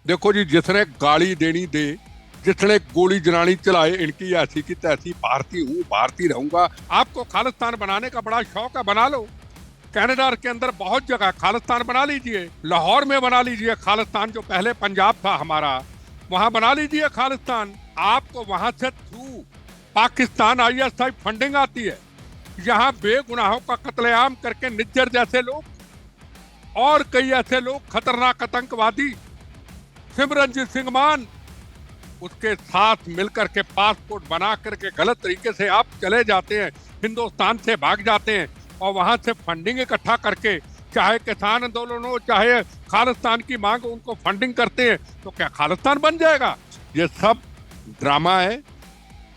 देखो जी, जिसने गाली देनी दे, जिसने गोली जलानी चलाए, इनकी ऐसी की तैसी भारतीय हूँ, भारतीय रहूंगा। आपको खालिस्तान बनाने का बड़ा शौक है, बना लो। कनाडा के अंदर बहुत जगह खालिस्तान बना लीजिए। लाहौर में बना लीजिए खालिस्तान, जो पहले पंजाब था हमारा, वहां बना लीजिए खालिस्तान। आपको वहां से थ्रू पाकिस्तान आईएसआई फंडिंग आती है। यहाँ बेगुनाहों का कत्लेआम करके निज्जर जैसे लोग और कई ऐसे लोग, खतरनाक आतंकवादी, सिमरनजीत सिंह मान, उसके साथ मिलकर के पासपोर्ट बना करके गलत तरीके से आप चले जाते हैं, हिंदुस्तान से भाग जाते हैं और वहां से फंडिंग इकट्ठा करके, चाहे किसान आंदोलन हो, चाहे खालिस्तान की मांग, उनको फंडिंग करते हैं। तो क्या खालिस्तान बन जाएगा? ये सब ड्रामा है,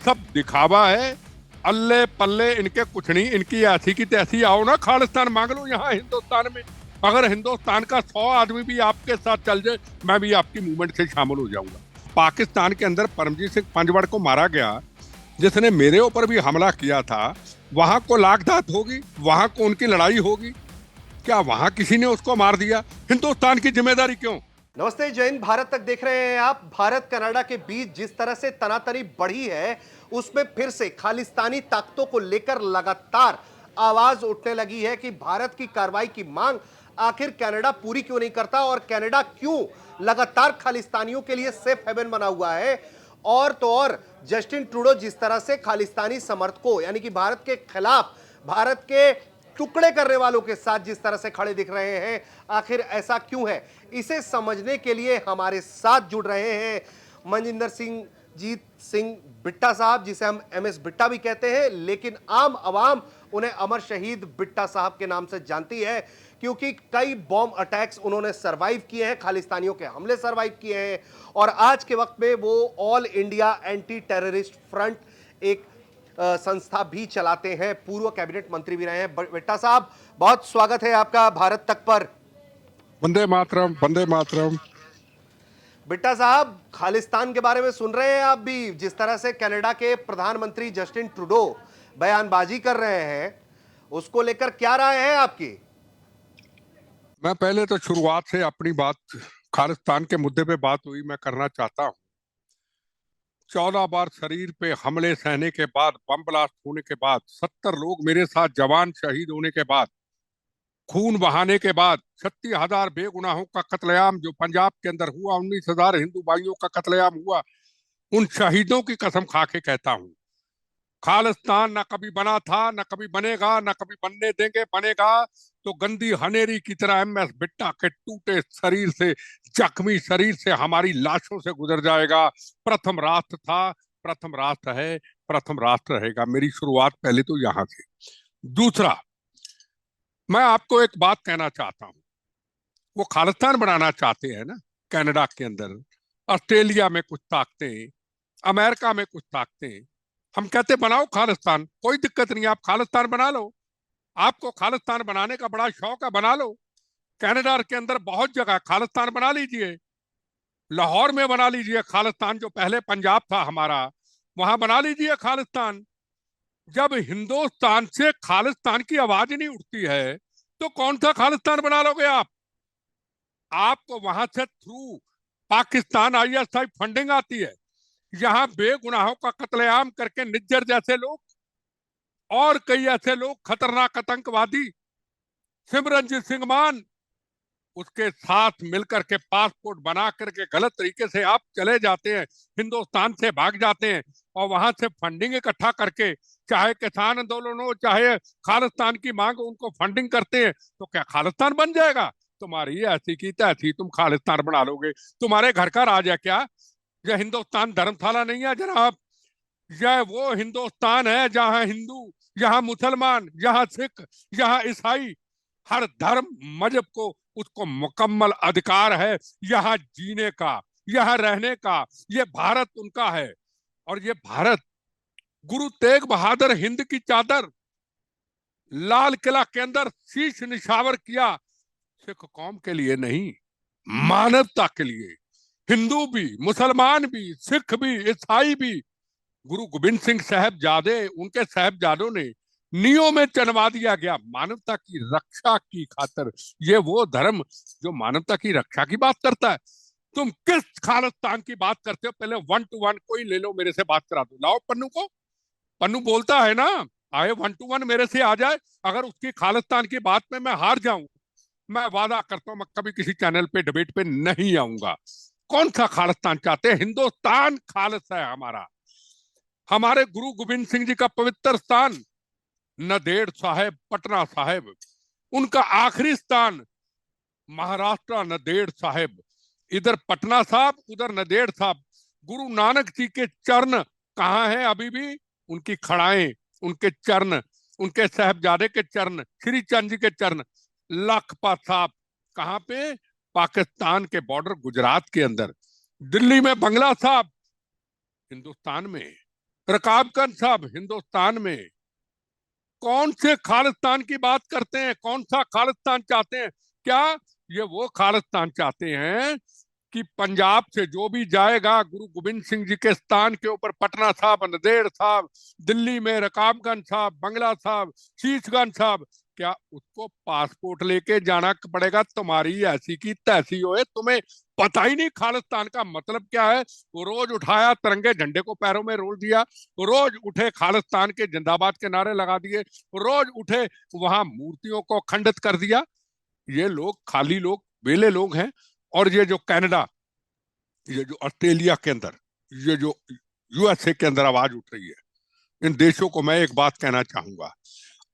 सब दिखावा है। अल्ले पल्ले इनके कुछ नहीं। इनकी ऐसी की तैसी आओ ना, खालिस्तान मांग लो यहाँ हिंदुस्तान में। अगर हिंदुस्तान का 100 आदमी भी आपके साथ चल जाए, मैं भी आपकी मूवमेंट से शामिल हो जाऊंगा। पाकिस्तान के अंदर परमजीत सिंह पंजवड़ को मारा गया, जिसने मेरे ऊपर भी हमला किया था। वहां को लागदात होगी, वहां को उनकी लड़ाई होगी। क्या वहां किसी ने उसको मार दिया? हिंदुस्तान की जिम्मेदारी क्यों? नमस्ते, जय हिंद। भारत तक देख रहे हैं आप। भारत कनाडा के बीच जिस तरह से तनातनी बढ़ी है, उसमें फिर से खालिस्तानी ताकतों को लेकर लगातार आवाज उठने लगी है कि भारत की कार्रवाई की मांग आखिर कनाडा पूरी क्यों नहीं करता और कनाडा क्यों लगातार खालिस्तानियों के लिए सेफ हेवन बना हुआ है। और तो और जस्टिन ट्रूडो जिस तरह से खालिस्तानी समर्थकों यानी कि भारत के खिलाफ, भारत के टुकड़े करने वालों के साथ जिस तरह से खड़े दिख रहे हैं, आखिर ऐसा क्यों है, इसे समझने के लिए हमारे साथ जुड़ रहे हैं मनजिंदर सिंह जीत सिंह बिट्टा साहब, जिसे हम एमएस बिट्टा भी कहते हैं, लेकिन आम आवाम उन्हें अमर शहीद बिट्टा साहब के नाम से जानती है, क्योंकि कई बॉम्ब अटैक्स उन्होंने सरवाइव किए हैं, खालिस्तानियों के हमले सरवाइव किए हैं। और आज के वक्त में वो all India anti terrorist front एक संस्था भी चलाते हैं, पूर्व कैबिनेट मंत्री भी रहे हैं। बिट्टा साहब, बहुत स्वागत है आपका भारत तक पर। वंदे मातरम, वंदे मातरम। बिट्टा साहब, खालिस्तान के बारे में सुन रहे हैं आप भी, जिस तरह से कनाडा के प्रधानमंत्री जस्टिन ट्रूडो बयानबाजी कर रहे हैं, उसको लेकर क्या राय है आपकी? मैं पहले तो शुरुआत से अपनी बात, खालिस्तान के मुद्दे पे बात हुई, मैं करना चाहता हूँ। 14 बार शरीर पे हमले सहने के बाद, बम ब्लास्ट होने के बाद, 70 लोग मेरे साथ जवान शहीद होने के बाद, खून बहाने के बाद, 36,000 बेगुनाहों का कत्लेआम जो पंजाब के अंदर हुआ, 19,000 हिंदू भाइयों का कत्लेआम हुआ, उन शहीदों की कसम खा के कहता हूँ, खालिस्तान ना कभी बना था, ना कभी बनेगा, ना कभी बनने देंगे। बनेगा तो गंदी हनेरी की तरह एमएस बिट्टा के टूटे शरीर से, जख्मी शरीर से, हमारी लाशों से गुजर जाएगा। प्रथम राष्ट्र था, प्रथम राष्ट्र है, प्रथम राष्ट्र रहेगा। मेरी शुरुआत पहले तो यहां से। दूसरा, मैं आपको एक बात कहना चाहता हूं। वो खालिस्तान बनाना चाहते हैं ना कनाडा के अंदर, ऑस्ट्रेलिया में कुछ ताकतें, अमेरिका में कुछ ताकतें। हम कहते बनाओ खालिस्तान, कोई दिक्कत नहीं, आप खालिस्तान बना लो। आपको खालिस्तान बनाने का बड़ा शौक है, बना लो। कनाडा के अंदर बहुत जगह खालिस्तान बना लीजिए। लाहौर में बना लीजिए खालिस्तान, जो पहले पंजाब था हमारा, वहां बना लीजिए खालिस्तान। जब हिंदुस्तान से खालिस्तान की आवाज नहीं उठती है, तो कौन सा खालिस्तान बना लोगे आप? आपको वहां से थ्रू पाकिस्तान आईएसआई फंडिंग आती है। यहाँ बेगुनाहों का कत्लेआम करके निज्जर जैसे लोग और कई ऐसे लोग, खतरनाक आतंकवादी, सिमरनजीत सिंह मान, उसके साथ मिलकर के पासपोर्ट बना करके गलत तरीके से आप चले जाते हैं, हिंदुस्तान से भाग जाते हैं और वहां से फंडिंग इकट्ठा करके, चाहे किसान आंदोलन हो, चाहे खालिस्तान की मांग, उनको फंडिंग करते हैं। तो क्या खालिस्तान बन जाएगा? तुम्हारी ऐसी की तैसी, तुम खालिस्तान बना लोगे? तुम्हारे घर का राज है क्या? यह हिंदुस्तान धर्मशाला नहीं है जनाब। यह वो हिंदुस्तान है जहां हिंदू, यहाँ मुसलमान, यहाँ सिख, यहाँ ईसाई, हर धर्म मजहब को, उसको मुकम्मल अधिकार है यहाँ जीने का, यहाँ रहने का। ये भारत उनका है। और ये भारत, गुरु तेग बहादुर हिंद की चादर लाल किला के अंदर शीश निछावर किया, सिख कौम के लिए नहीं, मानवता के लिए। हिंदू भी, मुसलमान भी, सिख भी, ईसाई भी। गुरु गोविंद सिंह साहबजादे, उनके साहबजादों ने नियों में चनवा दिया गया मानवता की रक्षा की खातिर। ये वो धर्म जो मानवता की रक्षा की बात करता है। तुम किस खालिस्तान की बात करते हो? पहले 1 to 1 कोई ले लो, मेरे से बात करा दो। लाओ पन्नू को, पन्नू बोलता है ना, आए 1 to 1 मेरे से आ जाए। अगर उसकी खालिस्तान की बात में मैं हार जाऊं, मैं वादा करता हूं मैं कभी किसी चैनल पे डिबेट पे नहीं आऊंगा। कौन सा खालिस्तान चाहते हैं? हिंदुस्तान खालिस है हमारा। हमारे गुरु गोविंद सिंह जी का पवित्र स्थान नदेड़ साहेब, पटना साहेब। उनका आखिरी स्थान महाराष्ट्र, नदेड़ साहेब। इधर पटना साहब, उधर नदेड़ साहब। गुरु नानक जी के चरण कहाँ हैं अभी भी? उनकी खड़ाएं, उनके चरण, उनके साहबजादे के चरण, श्री चंद जी के चरण। लखपत साहब कहाँ पे? पाकिस्तान के बॉर्डर, गुजरात के अंदर। दिल्ली में बंगला साहब, हिंदुस्तान में। रकाबगंज साहब, हिंदुस्तान में। कौन से खालिस्तान की बात करते हैं? कौन सा खालिस्तान चाहते हैं? क्या ये वो खालिस्तान चाहते हैं कि पंजाब से जो भी जाएगा गुरु गोविंद सिंह जी के स्थान के ऊपर, पटना साहब, नंदेड़ साहब, दिल्ली में रकाबगंज साहब, बंगला साहब, शीशगंज साहब, क्या उसको पासपोर्ट लेके जाना पड़ेगा? तुम्हारी ऐसी की तैसी होए, तुम्हें पता ही नहीं खालिस्तान का मतलब क्या है। वो रोज उठाया तिरंगे झंडे को पैरों में रोल दिया, रोज उठे खालिस्तान के जिंदाबाद के नारे लगा दिए, रोज उठे वहां मूर्तियों को खंडित कर दिया। ये लोग खाली लोग, वेले लोग हैं। और ये जो कनाडा, ये जो ऑस्ट्रेलिया के अंदर, ये जो यूएसए के अंदर आवाज उठ रही है, इन देशों को मैं एक बात कहना चाहूंगा।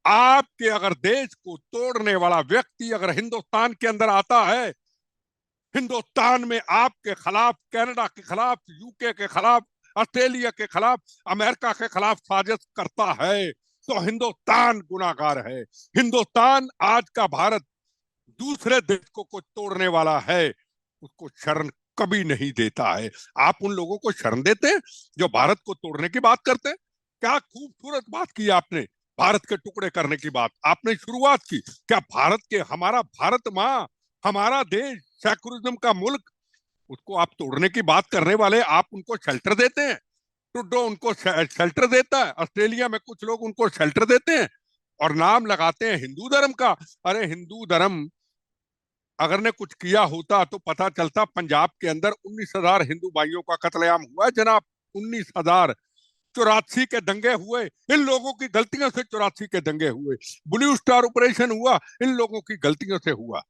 आपके अगर देश को तोड़ने वाला व्यक्ति अगर हिंदुस्तान के अंदर आता है, हिंदुस्तान में आपके खिलाफ, कनाडा के खिलाफ, यूके के खिलाफ, ऑस्ट्रेलिया के खिलाफ, अमेरिका के खिलाफ साजिश करता है, तो हिंदुस्तान गुनाहगार है। हिंदुस्तान, आज का भारत दूसरे देश को तोड़ने वाला है, उसको शरण कभी नहीं देता है। आप उन लोगों को शरण देते हैं जो भारत को तोड़ने की बात करते हैं। क्या खूबसूरत बात की आपने, भारत के टुकड़े करने की बात आपने शुरुआत की। क्या भारत के, हमारा भारत माँ, हमारा देश, सेकुलरिज्म का मुल्क, उसको आप तोड़ने की बात करने वाले, आप उनको शेल्टर देते हैं। ट्रूडो उनको शेल्टर देता है, ऑस्ट्रेलिया में कुछ लोग उनको शेल्टर देते हैं और नाम लगाते हैं हिंदू धर्म का। अरे हिंदू धर्म अगर ने कुछ किया होता तो पता चलता। पंजाब के अंदर 19,000 हिंदू भाइयों का कत्लेआम हुआ है जनाब। 19,000। 84 के दंगे हुए, इन लोगों की गलतियों से 84 के दंगे हुए। ब्लू स्टार ऑपरेशन हुआ, इन लोगों की गलतियों से हुआ।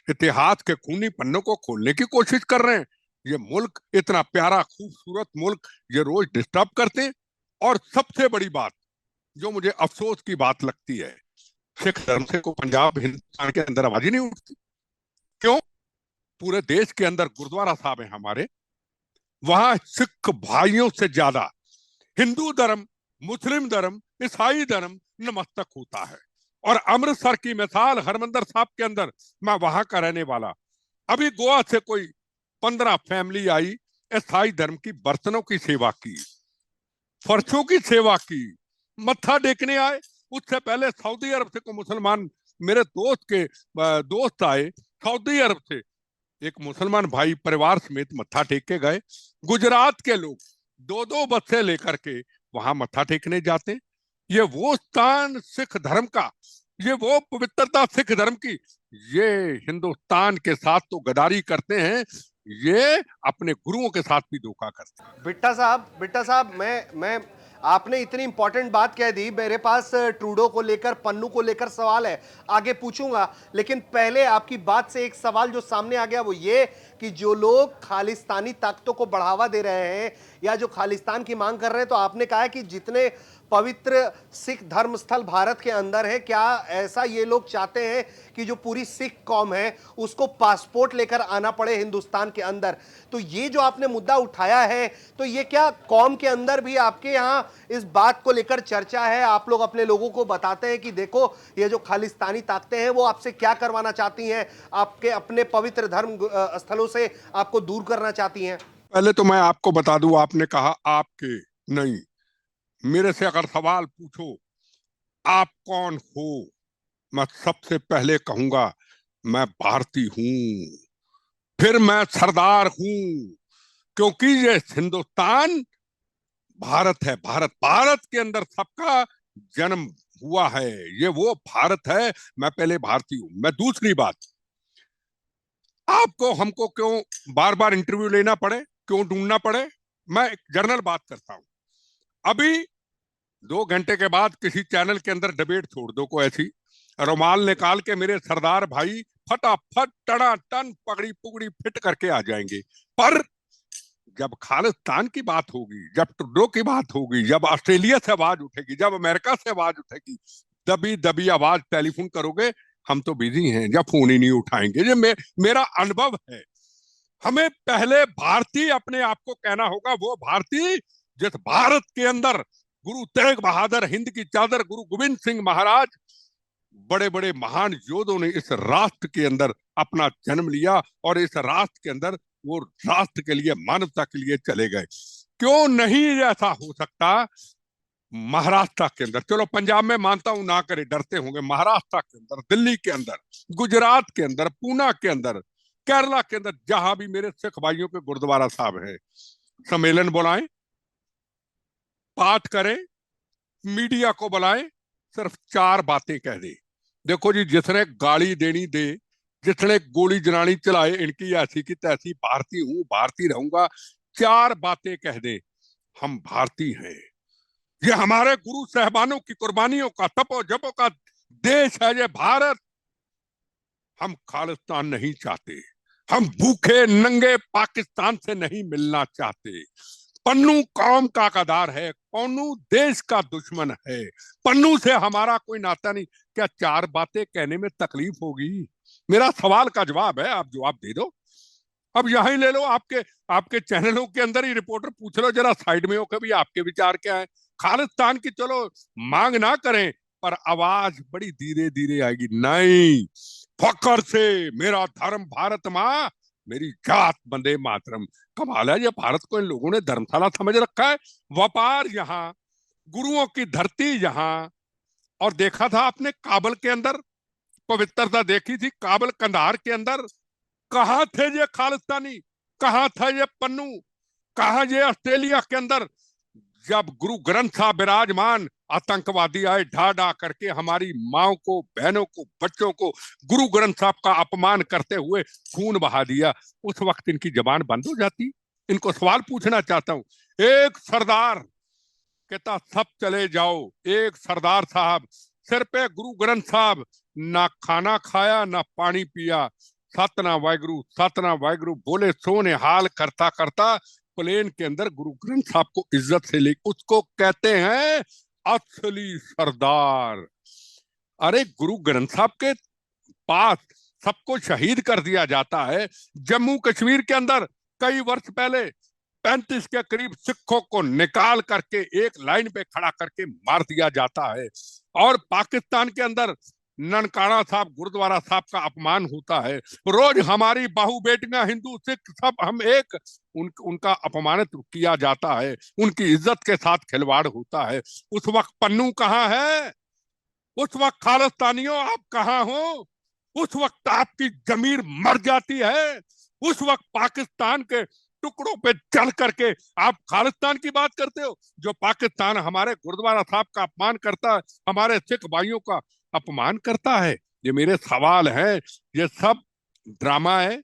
इतिहास के खूनी पन्नों को खोलने की कोशिश कर रहे हैं। ये मुल्क, इतना प्यारा खूबसूरत मुल्क, ये रोज डिस्टर्ब करते हैं। और सबसे बड़ी बात जो मुझे अफसोस की बात लगती है, सिख धर्म से को पंजाब, हिंदुस्तान के अंदर आवाज ही नहीं उठती। क्यों? पूरे देश के अंदर गुरुद्वारा साहब है हमारे, वहां सिख भाइयों से ज्यादा हिंदू धर्म, मुस्लिम धर्म, ईसाई धर्म नमस्तक होता है। और अमृतसर की मिसाल, हरमंदर साहब के अंदर, मैं वहां का रहने वाला। अभी गोवा से कोई 15 फैमिली आई, ईसाई धर्म की बर्तनों की सेवा की, फर्शों की सेवा की, मत्था टेकने आए। उससे पहले सऊदी अरब से को मुसलमान, मेरे दोस्त के दोस्त आए सऊदी अरब से, एक मुसलमान भाई परिवार समेत मत्था टेक के गए। गुजरात के लोग 2-2 बसें लेकर के वहां मत्था टेकने जाते। ये वो स्थान सिख धर्म का, ये वो पवित्रता सिख धर्म की। ये हिंदुस्तान के साथ तो गदारी करते हैं, ये अपने गुरुओं के साथ भी धोखा करते हैं। बिट्टा साहब, मैं आपने इतनी इंपॉर्टेंट बात कह दी। मेरे पास ट्रूडो को लेकर, पन्नू को लेकर सवाल है, आगे पूछूंगा। लेकिन पहले आपकी बात से एक सवाल जो सामने आ गया वो ये कि जो लोग खालिस्तानी ताकतों को बढ़ावा दे रहे हैं या जो खालिस्तान की मांग कर रहे हैं, तो आपने कहा कि जितने पवित्र सिख धर्म स्थल भारत के अंदर है, क्या ऐसा ये लोग चाहते हैं कि जो पूरी सिख कौम है उसको पासपोर्ट लेकर आना पड़े हिंदुस्तान के अंदर? तो ये जो आपने मुद्दा उठाया है, तो ये क्या कौम के अंदर भी आपके यहाँ इस बात को लेकर चर्चा है? आप लोग अपने लोगों को बताते हैं कि देखो ये जो खालिस्तानी ताकतें हैं वो आपसे क्या करवाना चाहती हैं, आपके अपने पवित्र धर्म स्थलों से आपको दूर करना चाहती हैं? पहले तो मैं आपको बता दूं, आपने कहा आपके, नहीं, मेरे से अगर सवाल पूछो आप कौन हो, मैं सबसे पहले कहूंगा मैं भारतीय हूं, फिर मैं सरदार हूं। क्योंकि ये हिंदुस्तान भारत है, भारत, भारत के अंदर सबका जन्म हुआ है। ये वो भारत है, मैं पहले भारतीय हूं। मैं दूसरी बात, आपको हमको क्यों बार बार इंटरव्यू लेना पड़े, क्यों ढूंढना पड़े? मैं एक जनरल बात करता हूं। अभी 2 घंटे के बाद किसी चैनल के अंदर डिबेट छोड़ दो, कोई ऐसी रुमाल निकाल के मेरे सरदार भाई फटाफट टनाटन पगड़ी पुगड़ी फिट करके आ जाएंगे। पर जब खालिस्तान की बात होगी, जब ट्रूडो की बात होगी, जब ऑस्ट्रेलिया से आवाज उठेगी, जब अमेरिका से आवाज उठेगी, दबी दबी आवाज टेलीफोन करोगे, हम तो बिजी हैं, जब फोन ही नहीं उठाएंगे। ये मेरा अनुभव है। हमें पहले भारतीय अपने आप को कहना होगा, वो भारतीय जिस भारत के अंदर गुरु तेग बहादुर, हिंद की चादर गुरु गोविंद सिंह महाराज, बड़े बड़े महान योद्धों ने इस राष्ट्र के अंदर अपना जन्म लिया और इस राष्ट्र के अंदर वो राष्ट्र के लिए, मानवता के लिए चले गए। क्यों नहीं ऐसा हो सकता? महाराष्ट्र के अंदर, चलो पंजाब में मानता हूं ना करे, डरते होंगे, महाराष्ट्र के अंदर, दिल्ली के अंदर, गुजरात के अंदर, पूना के अंदर, केरला के अंदर, जहां भी मेरे सिख भाइयों के गुरुद्वारा साहब हैं, सम्मेलन बुलाएं, पाठ करें, मीडिया को बुलाएं, सिर्फ 4 बातें कह दे। देखो जी, जिसने गाली देनी दे, जिसने गोली जलानी चलाए, इनकी ऐसी की तैसी, भारतीय हूं, भारतीय रहूंगा, 4 बातें कह दे, हम भारतीय हैं, ये हमारे गुरु साहबानों की कुर्बानियों का, तपो जपो का देश है ये भारत। हम खालिस्तान नहीं चाहते, हम भूखे नंगे पाकिस्तान से नहीं मिलना चाहते। पन्नू कौम का गद्दार है, पन्नू देश का दुश्मन है, पन्नू से हमारा कोई नाता नहीं। क्या 4 बातें कहने में तकलीफ होगी? मेरा सवाल का जवाब है, आप जवाब दे दो। अब यहीं ले लो, आपके आपके चैनलों के अंदर ही रिपोर्टर पूछ लो जरा साइड में होकर भी, आपके विचार क्या है? खालिस्तान की चलो मांग ना करें, पर आवाज बड़ी धीरे धीरे आएगी। नहीं, फकर से मेरा धर्म भारत माँ, मेरी जात वंदे मातरम। कमाल है, ये भारत को इन लोगों ने धर्मशाला समझ रखा है। व्यापार यहाँ, गुरुओं की धरती यहाँ। और देखा था आपने काबल के अंदर, पवित्रता देखी थी काबल कंधार के अंदर। कहां थे ये खालिस्तानी, कहां था ये पन्नू, कहां ये ऑस्ट्रेलिया के अंदर, जब गुरु ग्रंथ साहब विराजमान, आतंकवादी आए ढा ढा करके हमारी माओ को, बहनों को, बच्चों को गुरु ग्रंथ साहब का अपमान करते हुए खून बहा दिया। उस वक्त इनकी जबान बंद हो जाती। इनको सवाल पूछना चाहता हूं। एक सरदार कहता सब चले जाओ, एक सरदार साहब सिर पे गुरु ग्रंथ साहब, ना खाना खाया ना पानी पिया, सतना वाहगुरु बोले सोने हाल करता करता प्लेन के अंदर गुरु ग्रंथ साहब को इज्जत से ले, उसको कहते हैं असली सरदार। अरे गुरु ग्रंथ साहब के पास सबको शहीद कर दिया जाता है। जम्मू कश्मीर के अंदर कई वर्ष पहले 35 के करीब सिखों को निकाल करके एक लाइन पे खड़ा करके मार दिया जाता है। और पाकिस्तान के अंदर ननकाना साहब गुरुद्वारा साहब का अपमान होता है। रोज हमारी बहू बेटियां, हिंदू सिख सब हम एक, उनका अपमानित किया जाता है, उनकी इज्जत के साथ खिलवाड़ होता है। उस वक्त पन्नू कहाँ है? उस वक्त खालिस्तानियों आप कहाँ हो? उस वक्त आपकी जमीर मर जाती है। उस वक्त पाकिस्तान के टुकड़ों पे चढ़ करके आप खालिस्तान की बात करते हो। जो पाकिस्तान हमारे गुरुद्वारा साहब का अपमान करता है, हमारे सिख भाइयों का अपमान करता है। ये मेरे सवाल हैं। ये सब ड्रामा है,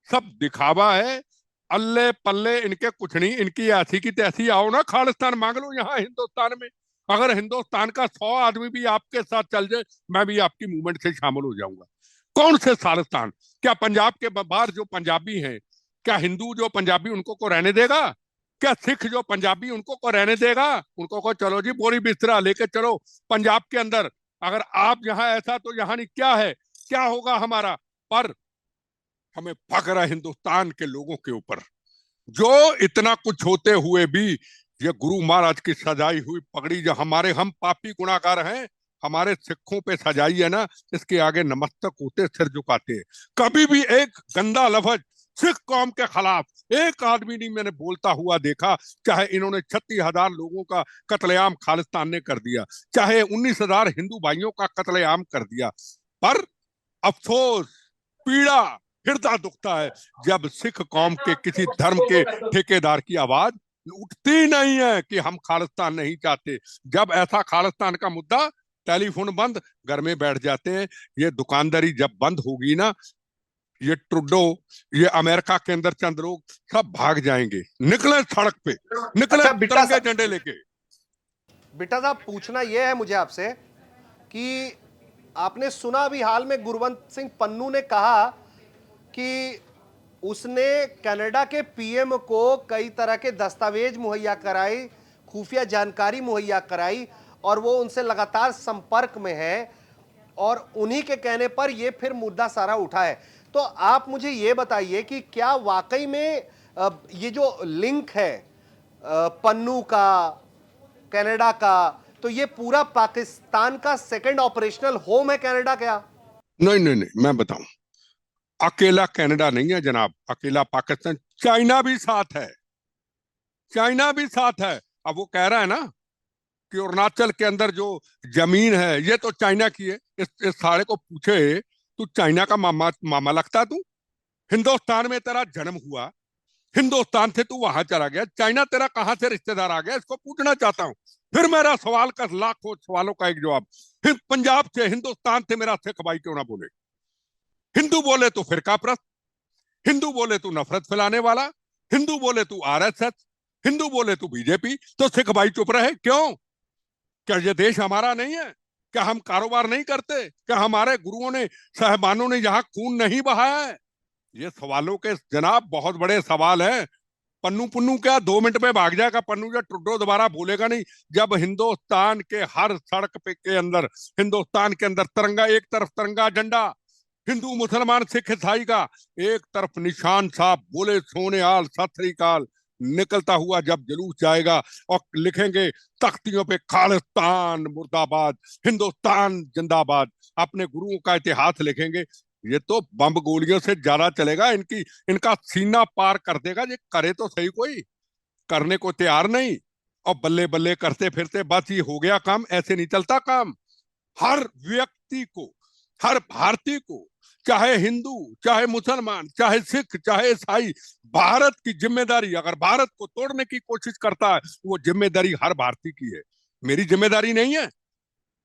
सब दिखावा है, अल्ले पल्ले इनके कुछ नहीं। इनकी ऐसी की तैसी, आओ ना खालिस्तान मांग लो यहाँ हिंदुस्तान में। अगर हिंदुस्तान का 100 आदमी भी आपके साथ चल जाए, मैं भी आपकी मूवमेंट से शामिल हो जाऊंगा। कौन से खालिस्तान? क्या पंजाब के बाहर जो पंजाबी हैं, क्या हिंदू जो पंजाबी उनको को रहने देगा? क्या सिख जो पंजाबी उनको को रहने देगा? उनको को चलो जी बोरी बिस्तरा लेके चलो पंजाब के अंदर। अगर आप यहाँ ऐसा, तो यहाँ नहीं क्या है, क्या होगा हमारा? पर हमें फख्र है हिंदुस्तान के लोगों के ऊपर, जो इतना कुछ होते हुए भी ये गुरु महाराज की सजाई हुई पगड़ी, जो हमारे, हम पापी गुनाहगार हैं, हमारे सिखों पे सजाई है ना, इसके आगे नमस्तक होते, सिर झुकाते। कभी भी एक गंदा लफ्ज सिख कौम के खिलाफ एक आदमी नहीं मैंने बोलता हुआ देखा। चाहे इन्होंने 36,000 लोगों का कत्लेआम खालिस्तान ने कर दिया, चाहे 19,000 हिंदू भाइयों का कत्लेआम कर दिया, पर अफसोस, पीड़ा, हृदय दुखता है जब सिख कौम के किसी धर्म के ठेकेदार की आवाज उठती नहीं है कि हम खालिस्तान नहीं चाहते। जब ऐसा खालिस्तान का मुद्दा, टेलीफोन बंद, घर में बैठ जाते हैं। ये दुकानदारी जब बंद होगी ना, ये ट्रूडो, ये अमेरिका के अंदर चंद लोग सब भाग जाएंगे। निकले सड़क पे, निकले अच्छा तिरंगे झंडे लेके। बिट्टा साहब, पूछना यह है मुझे आपसे कि आपने सुना अभी हाल में गुरवंत सिंह पन्नू ने कहा कि उसने कनाडा के पीएम को कई तरह के दस्तावेज मुहैया कराई, खुफिया जानकारी मुहैया कराई, और वो उनसे लगातार संपर्क में है, और उन्हीं के कहने पर ये फिर मुद्दा सारा उठा है। तो आप मुझे ये बताइए कि क्या वाकई में ये जो लिंक है पन्नू का, कनाडा का, तो ये पूरा पाकिस्तान का सेकंड ऑपरेशनल होम है कनाडा क्या? नहीं नहीं नहीं, मैं बताऊं, अकेला कनाडा नहीं है जनाब, अकेला पाकिस्तान, चाइना भी साथ है, चाइना भी साथ है। अब वो कह रहा है ना कि अरुणाचल के अंदर जो जमीन है ये तो चाइना की है। इस सारे को पूछे, तू चाइना का मामा मामा लगता है? तू हिंदुस्तान में तेरा जन्म हुआ, हिंदुस्तान से तू वहां चला गया, चाइना तेरा कहां से रिश्तेदार आ गया? इसको पूछना चाहता हूं। फिर मेरा सवाल का लाखों सवालों का एक जवाब, पंजाब से, हिंदुस्तान से मेरा सिख भाई क्यों ना बोले? हिंदू बोले तो फिरका प्रस्त, हिंदू बोले तू नफरत फैलाने वाला, हिंदू बोले तू आरएसएस, हिंदू बोले तू बीजेपी, तो सिख भाई चुप रहे क्यों? क्या ये देश हमारा नहीं है? क्या हम कारोबार नहीं करते? क्या हमारे गुरुओं ने, साहबानों ने यहाँ खून नहीं बहाया है? ये सवालों के जनाब बहुत बड़े सवाल हैं। पन्नू पुन्नू क्या 2 मिनट में भाग जाएगा पन्नू? या ट्रुडो दोबारा भूलेगा नहीं? जब हिंदुस्तान के हर सड़क पे के अंदर, हिंदुस्तान के अंदर तिरंगा, एक तरफ तिरंगा झंडा, हिंदू मुसलमान सिख ईसाई का, एक तरफ निशान साहब बोले सोनेहाल सत श्री अकाल, निकलता हुआ जब जुलूस जाएगा और लिखेंगे तख्तियों पे खालिस्तान मुर्दाबाद, हिंदुस्तान जिंदाबाद, अपने गुरुओं का इतिहास लिखेंगे, ये तो बम गोलियों से ज्यादा चलेगा। इनका सीना पार कर देगा। ये करे तो सही, कोई करने को तैयार नहीं, और बल्ले बल्ले करते फिरते बस ये हो गया काम। ऐसे नहीं चलता काम। हर व्यक्ति को, हर भारतीय को, चाहे हिंदू, चाहे मुसलमान, चाहे सिख, चाहे ईसाई, भारत की जिम्मेदारी, अगर भारत को तोड़ने की कोशिश करता है, वो जिम्मेदारी हर भारतीय की है। मेरी जिम्मेदारी नहीं है?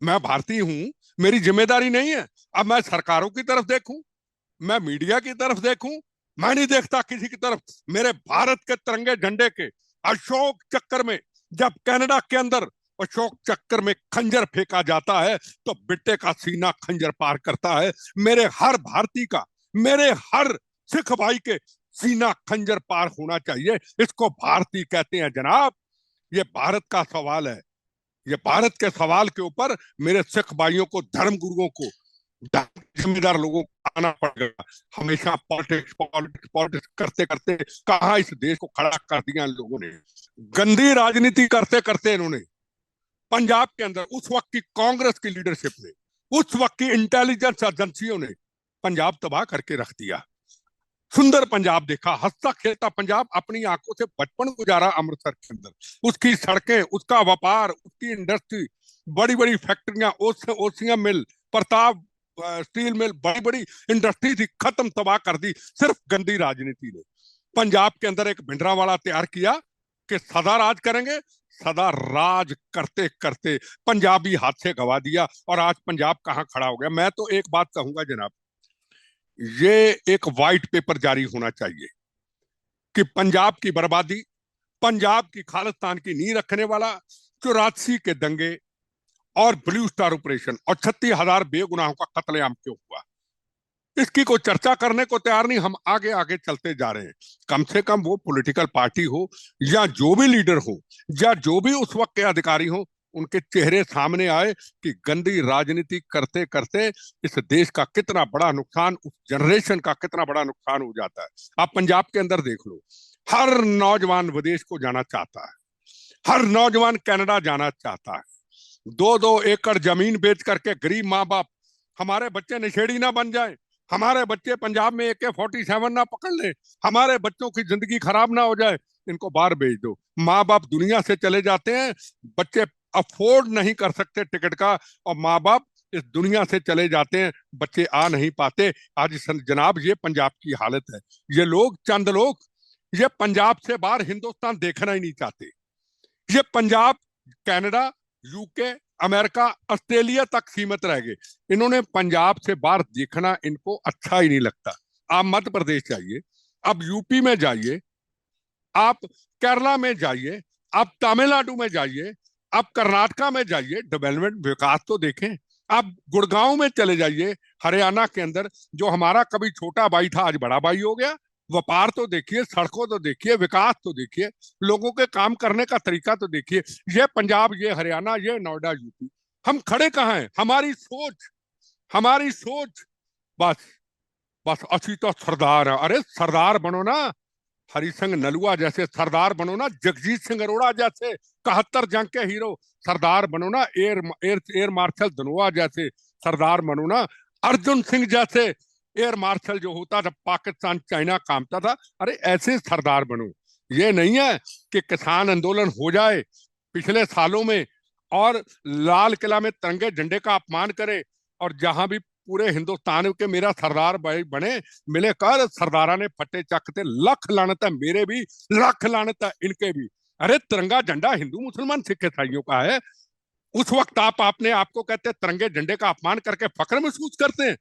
मैं भारतीय हूं, मेरी जिम्मेदारी नहीं है? अब मैं सरकारों की तरफ देखूं, मैं मीडिया की तरफ देखूं, मैं नहीं देखता किसी की तरफ। मेरे भारत के तिरंगे झंडे के अशोक चक्कर में, जब कनाडा के अंदर अशोक चक्कर में खंजर फेंका जाता है, तो बिट्टे का सीना खंजर पार करता है। मेरे हर भारतीय का, मेरे हर सिख भाई के सीना खंजर पार होना चाहिए। इसको भारतीय कहते हैं जनाब। ये भारत का सवाल है। ये भारत के सवाल के ऊपर मेरे सिख भाइयों को, धर्म गुरुओं को, जिम्मेदार लोगों को आना पड़ेगा। हमेशा पॉलिटिक्स पॉलिटिक्स पॉलिटिक्स करते करते कहां इस देश को खड़ा कर दिया इन लोगों ने। गंदी राजनीति करते करते इन्होंने पंजाब के अंदर, उस वक्त की कांग्रेस की लीडरशिप ने, उस वक्त की इंटेलिजेंस एजेंसियों ने पंजाब तबाह करके रख दिया। सुंदर पंजाब देखा, हंसता खेलता पंजाब, अपनी आंखों से बचपन गुजारा अमृतसर के अंदर। उसकी सड़कें, उसका व्यापार, उसकी इंडस्ट्री, बड़ी बड़ी फैक्ट्रियां, ओसिया मिल, प्रताप स्टील मिल, बड़ी बड़ी इंडस्ट्री थी, खत्म तबाह कर दी सिर्फ गंदी राजनीति ने। पंजाब के अंदर एक भिंडरावाला तैयार किया कि सदा राज करेंगे। सदा राज करते करते पंजाबी हाथ से गवा दिया, और आज पंजाब कहां खड़ा हो गया। मैं तो एक बात कहूंगा जनाब, ये एक व्हाइट पेपर जारी होना चाहिए कि पंजाब की बर्बादी, पंजाब की खालिस्तान की नींव रखने वाला 84 के दंगे और ब्लू स्टार ऑपरेशन और 36,000 बेगुनाहों का कत्लेआम क्यों हुआ, इसकी कोई चर्चा करने को तैयार नहीं। हम आगे आगे चलते जा रहे हैं। कम से कम वो पॉलिटिकल पार्टी हो, या जो भी लीडर हो, या जो भी उस वक्त के अधिकारी हो, उनके चेहरे सामने आए कि गंदी राजनीति करते करते इस देश का कितना बड़ा नुकसान, उस जनरेशन का कितना बड़ा नुकसान हो जाता है। आप पंजाब के अंदर देख लो, हर नौजवान विदेश को जाना चाहता है, हर नौजवान कनाडा जाना चाहता है। 2-2 एकड़ जमीन बेच करके गरीब माँ बाप, हमारे बच्चे नशेड़ी ना बन जाए, हमारे बच्चे पंजाब में AK-47 ना पकड़ ले, हमारे बच्चों की जिंदगी खराब ना हो जाए, इनको बाहर भेज दो। माँ बाप दुनिया से चले जाते हैं, बच्चे अफोर्ड नहीं कर सकते टिकट का, और माँ बाप इस दुनिया से चले जाते हैं, बच्चे आ नहीं पाते। आज जनाब ये पंजाब की हालत है। ये लोग, चंद लोग, ये पंजाब से बाहर हिंदुस्तान देखना ही नहीं चाहते। ये Punjab Canada, UK, America, Australia तक सीमित रह गए। इन्होंने पंजाब से बाहर देखना इनको अच्छा ही नहीं लगता। आप मध्य प्रदेश जाइए, आप यूपी में जाइए, आप केरला में जाइए, आप तमिलनाडु में जाइए, आप कर्नाटका में जाइए, डेवलपमेंट विकास तो देखें। आप गुड़गांव में चले जाइए, हरियाणा के अंदर, जो हमारा कभी छोटा भाई था आज बड़ा भाई हो गया। व्यापार तो देखिए, सड़कों तो देखिए, विकास तो देखिए, लोगों के काम करने का तरीका तो देखिए। ये पंजाब, ये हरियाणा, ये नोएडा, यूपी, हम खड़े कहाँ हैं? हमारी सोच, हमारी सोच। बस, बस असी तो सरदार है। अरे सरदार बनो ना, हरिसिंह नलुआ जैसे सरदार बनो ना, जगजीत सिंह अरोड़ा जैसे 71 जंग के हीरो सरदार बनो ना, air air air marshal Dhanoa जैसे सरदार बनो ना, अर्जुन सिंह जैसे एयर मार्शल जो होता जब पाकिस्तान चाइना कामता था, अरे ऐसे सरदार बनो। ये नहीं है कि किसान आंदोलन हो जाए पिछले सालों में और लाल किला में तिरंगे झंडे का अपमान करे, और जहां भी पूरे हिंदुस्तान के मेरा सरदार भाई बने, मिले कर सरदारा ने फटे चकते, लख लानत है मेरे भी, लख लानत है इनके भी। अरे तिरंगा झंडा हिंदू मुसलमान सिख ईसाइयों का है। उस वक्त आप अपने आपको कहते हैं तिरंगे झंडे का अपमान करके फख्र महसूस करते हैं।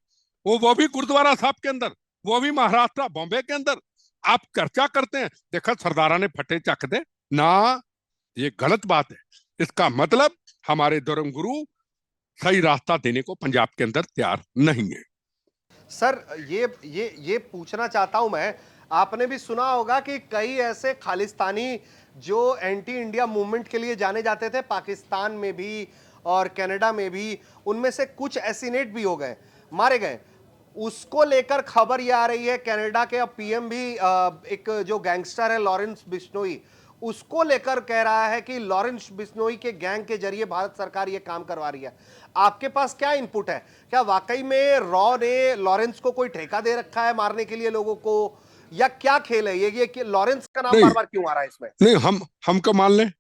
वो भी गुरुद्वारा साहब के अंदर, वो भी महाराष्ट्र बॉम्बे के अंदर आप चर्चा करते हैं। देखा सरदारा ने फटे चकते ना, ये गलत बात है। इसका मतलब हमारे धर्म गुरु सही रास्ता देने को पंजाब के अंदर तैयार नहीं है। सर, ये पूछना चाहता हूं मैं, आपने भी सुना होगा कि कई ऐसे खालिस्तानी जो एंटी इंडिया मूवमेंट के लिए जाने जाते थे पाकिस्तान में भी और कनाडा में भी, उनमें से कुछ एसिनेट भी हो गए, मारे गए। उसको लेकर खबर ये आ रही है, कनाडा के अब पीएम भी एक जो गैंगस्टर है लॉरेंस बिश्नोई, उसको लेकर कह रहा है कि लॉरेंस बिश्नोई के गैंग के जरिए भारत सरकार ये काम करवा रही है। आपके पास क्या इनपुट है? क्या वाकई में रॉ ने लॉरेंस को कोई ठेका दे रखा है मारने के लिए लोगों को, या क्या खेल है ये कि लॉरेंस का नाम बार बार क्यों आ रहा है इसमें? नहीं, हमको मान लें,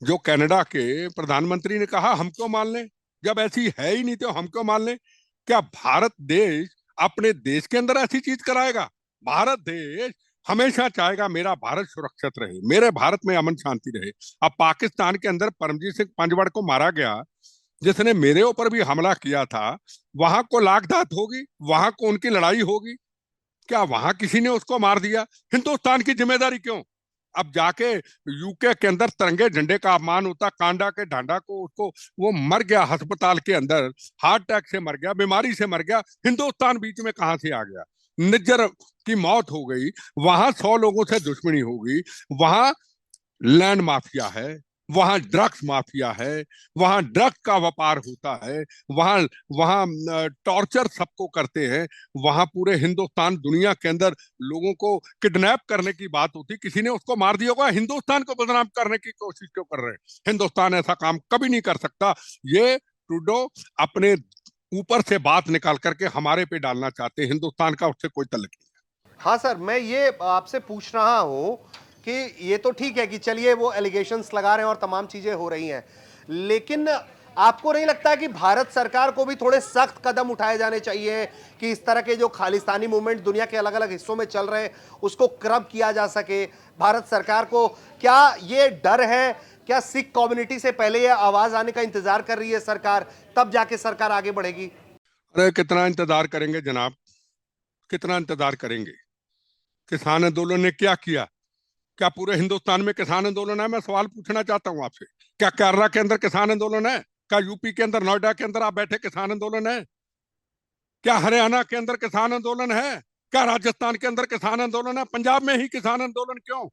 जो कनाडा के प्रधानमंत्री ने कहा हमको मान लें। जब ऐसी है ही नहीं तो हमको मान लें। क्या भारत देश अपने देश के अंदर ऐसी चीज कराएगा? भारत देश हमेशा चाहेगा मेरा भारत सुरक्षित रहे, मेरे भारत में अमन शांति रहे। अब पाकिस्तान के अंदर परमजीत सिंह पंजवाड़ को मारा गया, जिसने मेरे ऊपर भी हमला किया था, वहां को लागधात होगी, वहां को उनकी लड़ाई होगी। क्या वहां किसी ने उसको मार दिया? हिंदुस्तान की जिम्मेदारी क्यों? अब जाके यूके के अंदर तिरंगे झंडे का अपमान होता, कांडा के ढांडा को उसको, वो मर गया अस्पताल के अंदर, हार्ट अटैक से मर गया, बीमारी से मर गया। हिंदुस्तान बीच में कहां से आ गया? निज्जर की मौत हो गई, वहां 100 लोगों से दुश्मनी हो गई, वहां लैंड माफिया है, वहां ड्रग्स माफिया है, वहां ड्रग्स का व्यापार होता है, वहां वहां टॉर्चर सबको करते हैं, वहां पूरे हिंदुस्तान दुनिया के अंदर लोगों को किडनैप करने की बात होती, किसी ने उसको मार दिया होगा। हिंदुस्तान को बदनाम करने की कोशिश क्यों कर रहे हैं? हिंदुस्तान ऐसा काम कभी नहीं कर सकता। ये ट्रूडो अपने ऊपर से बात निकाल करके हमारे पे डालना चाहते हैं, हिंदुस्तान का उससे कोई तल्लुक नहीं। हाँ सर, मैं ये आपसे पूछ रहा हूं कि ये तो ठीक है कि चलिए वो एलिगेशंस लगा रहे हैं और तमाम चीजें हो रही हैं, लेकिन आपको नहीं लगता है कि भारत सरकार को भी थोड़े सख्त कदम उठाए जाने चाहिए कि इस तरह के जो खालिस्तानी मूवमेंट दुनिया के अलग अलग हिस्सों में चल रहे हैं उसको कर्ब किया जा सके? भारत सरकार को क्या ये डर है? क्या सिख कम्युनिटी से पहले ये आवाज आने का इंतजार कर रही है सरकार, तब जाके सरकार आगे बढ़ेगी? अरे कितना इंतजार करेंगे जनाब, कितना इंतजार करेंगे? किसान आंदोलन ने क्या किया? क्या पूरे हिंदुस्तान में किसान आंदोलन है? मैं सवाल पूछना चाहता हूं आपसे। क्या केरला के अंदर किसान आंदोलन है? क्या यूपी के अंदर, नोएडा के अंदर आप बैठे किसान आंदोलन है? क्या हरियाणा के अंदर किसान आंदोलन है? क्या राजस्थान के अंदर किसान आंदोलन है? पंजाब में ही किसान आंदोलन क्यों?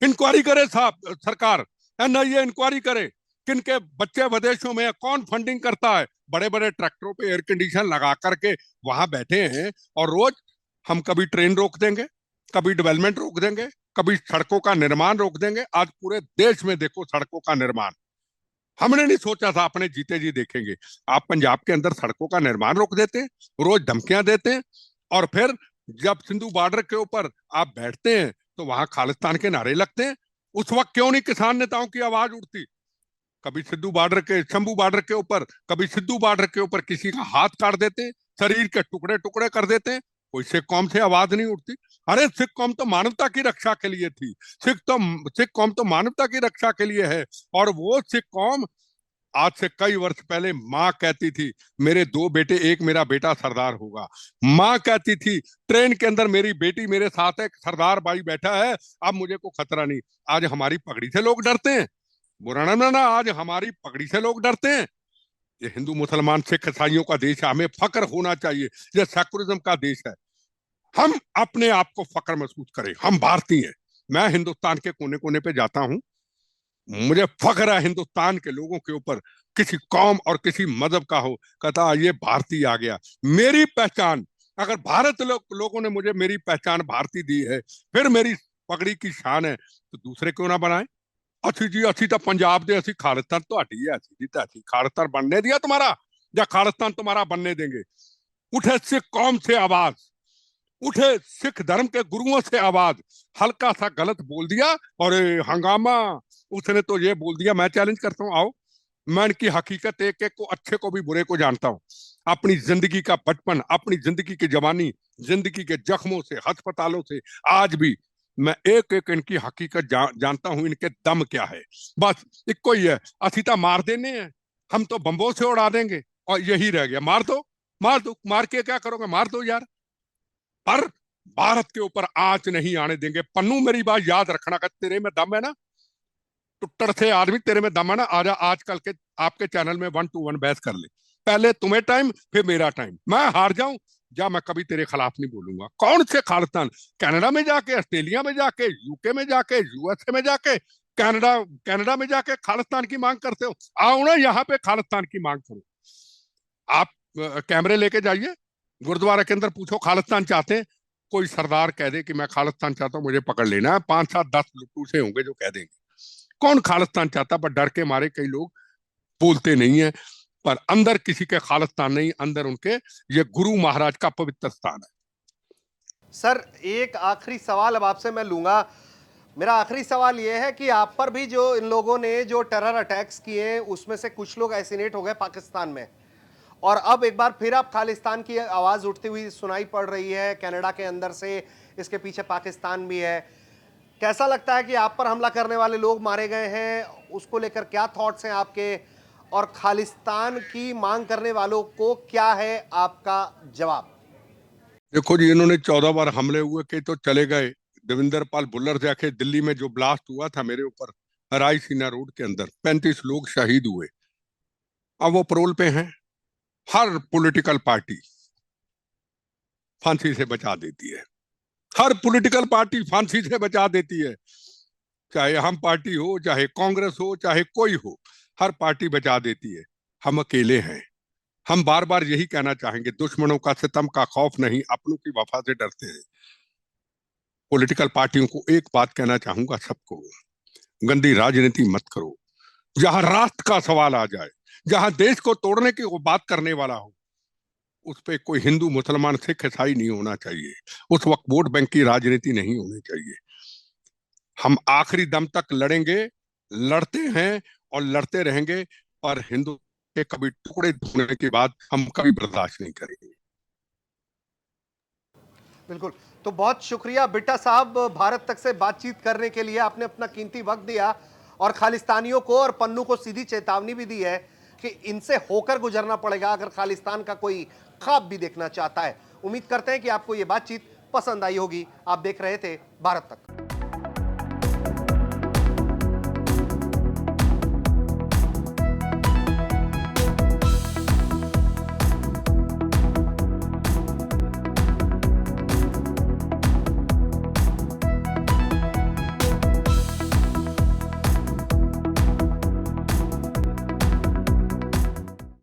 इंक्वायरी करे साहब सरकार, एनआईए इंक्वायरी करे, किनके बच्चे विदेशों में, कौन फंडिंग करता है? बड़े बड़े ट्रैक्टरों पे एयर कंडीशन लगा करके वहां बैठे हैं, और रोज हम कभी ट्रेन रोक देंगे, कभी डेवलपमेंट रोक देंगे, कभी सड़कों का निर्माण रोक देंगे। आज पूरे देश में देखो सड़कों का निर्माण, हमने नहीं सोचा था अपने जीते जी देखेंगे। आप पंजाब के अंदर सड़कों का निर्माण रोक देते हैं, रोज धमकियां देते हैं, और फिर जब सिंधु बॉर्डर के ऊपर आप बैठते हैं तो वहां खालिस्तान के नारे लगते हैं। उस वक्त क्यों नहीं किसान नेताओं की आवाज उठती? कभी सिद्धू बॉर्डर के, शंभू बॉर्डर के ऊपर, कभी सिद्धू बॉर्डर के ऊपर किसी का हाथ काट देते हैं, शरीर के टुकड़े टुकड़े कर देते हैं, कोई सिख कौम से आवाज नहीं उठती। अरे सिख कौम तो मानवता की रक्षा के लिए थी, सिख कौम तो मानवता की रक्षा के लिए है, और वो सिख कौम आज से कई वर्ष पहले माँ कहती थी मेरे दो बेटे, एक मेरा बेटा सरदार होगा। माँ कहती थी ट्रेन के अंदर मेरी बेटी मेरे साथ है, सरदार भाई बैठा है, अब मुझे को खतरा नहीं। आज हमारी पगड़ी से लोग डरते हैं। बुरा ना मानना, आज हमारी पगड़ी से लोग डरते हैं। ये हिंदू मुसलमान सिख ईसाइयों का देश है, हमें फक्र होना चाहिए। ये सेकुलरिज्म का देश है। हम अपने आप को फक्र महसूस करें, हम भारतीय हैं। मैं हिंदुस्तान के कोने कोने पे जाता हूं, मुझे फख्र है हिंदुस्तान के लोगों के ऊपर, किसी कौम और किसी मजहब का हो, कहता ये भारतीय आ गया। मेरी पहचान, अगर भारत लोगों ने मुझे मेरी पहचान भारतीय दी है, फिर मेरी पगड़ी की शान है, तो दूसरे क्यों ना बनाए। अच्छी जी, अच्छी तो पंजाब दे, अच्छी खालिस्तान तो हटी है, अच्छी जी तो अच्छी खालिस्तान बनने दिया तुम्हारा, या खालिस्तान तुम्हारा बनने देंगे। उठे सिख कौम से आवाज, उठे सिख धर्म के गुरुओं से आवाज। हल्का सा गलत बोल दिया और हंगामा, उसने तो ये बोल दिया। मैं चैलेंज करता हूं, आओ, मैं इनकी हकीकत एक एक को, अच्छे को भी बुरे को जानता हूं। अपनी जिंदगी का बचपन, अपनी जिंदगी की जवानी, जिंदगी के जख्मों से, अस्पतालों से, आज भी मैं एक एक इनकी हकीकत जानता हूं, इनके दम क्या है। बस एक कोई है, असीता मार देने हैं, हम तो बम्बों से उड़ा देंगे, और यही रह गया। मार दो, मार दो, मार के क्या करोगे, मार दो यार। पर भारत के ऊपर आंच नहीं आने देंगे। पन्नू, मेरी बात याद रखना, कि तेरे में दम है ना, टुट्टर से आदमी, तेरे में दम है ना, आजा आजकल के आपके चैनल में 1-to-1 बहस कर ले। पहले तुम्हें टाइम, फिर मेरा टाइम। मैं हार जाऊं या मैं कभी तेरे खिलाफ नहीं बोलूंगा। कौन से खालिस्तान, कनाडा में जाके, ऑस्ट्रेलिया में जाके, यूके में जाके, यूएसए में जाके, कनाडा कनाडा में जाके खालिस्तान की मांग करते हो। आओ ना यहाँ पे खालिस्तान की मांग करो। आप कैमरे लेके जाइए, गुरुद्वारा के अंदर पूछो खालिस्तान चाहते हैं, कोई सरदार कह दे कि मैं खालिस्तान चाहता हूं, मुझे पकड़ लेना है। 5-7-10 लुट्टू से होंगे जो कह देंगे। कौन खालिस्तान चाहता, पर डर के मारे कई लोग बोलते नहीं है। पर अंदर किसी के खालिस्तान नहीं, अंदर उनके ये गुरु महाराज का पवित्र स्थान है। सर, एक आखिरी सवाल अब आपसे मैं लूंगा। मेरा आखिरी सवाल यह है कि आप पर भी जो इन लोगों ने जो टेरर अटैक्स किए, उसमें से कुछ लोग एसिनेट हो गए पाकिस्तान में, और अब एक बार फिर आप खालिस्तान की आवाज उठती हुई सुनाई पड़ रही है कनाडा के अंदर से। इसके पीछे पाकिस्तान भी है। कैसा लगता है कि आप पर हमला करने वाले लोग मारे गए हैं, उसको लेकर क्या थॉट्स हैं आपके, और खालिस्तान की मांग करने वालों को क्या है आपका जवाब? देखो जी, इन्होंने 14 बार हमले हुए के तो चले गए। देवेंद्र पाल भुल्लर जाके दिल्ली में जो ब्लास्ट हुआ था मेरे ऊपर, रायसीना रोड के अंदर 35 लोग शहीद हुए। अब वो परोल पे हैं। हर पॉलिटिकल पार्टी फांसी से बचा देती है, हर पॉलिटिकल पार्टी फांसी से बचा देती है। चाहे हम पार्टी हो, चाहे कांग्रेस हो, चाहे कोई हो, हर पार्टी बचा देती है। हम अकेले हैं। हम बार बार यही कहना चाहेंगे, दुश्मनों का सितम का खौफ नहीं, अपनों की वफा से डरते हैं। पॉलिटिकल पार्टियों को एक बात कहना चाहूंगा, सबको, गंदी राजनीति मत करो। जहां राष्ट्र का सवाल आ जाए, जहां देश को तोड़ने की वो बात करने वाला हो, उस पर कोई हिंदू मुसलमान सिख ईसाई नहीं होना चाहिए। उस वक्त वोट बैंक की राजनीति नहीं होनी चाहिए। हम आखिरी दम तक लड़ेंगे, लड़ते हैं और लड़ते रहेंगे। पर हिंदू के कभी टुकड़े होने के बाद हम कभी बर्दाश्त नहीं करेंगे। बिल्कुल। तो बहुत शुक्रिया बिट्टा साहब, भारत तक से बातचीत करने के लिए आपने अपना कीमती वक्त दिया, और खालिस्तानियों को और पन्नू को सीधी चेतावनी भी दी है कि इनसे होकर गुजरना पड़ेगा अगर खालिस्तान का कोई ख्वाब भी देखना चाहता है। उम्मीद करते हैं कि आपको ये बातचीत पसंद आई होगी। आप देख रहे थे भारत तक।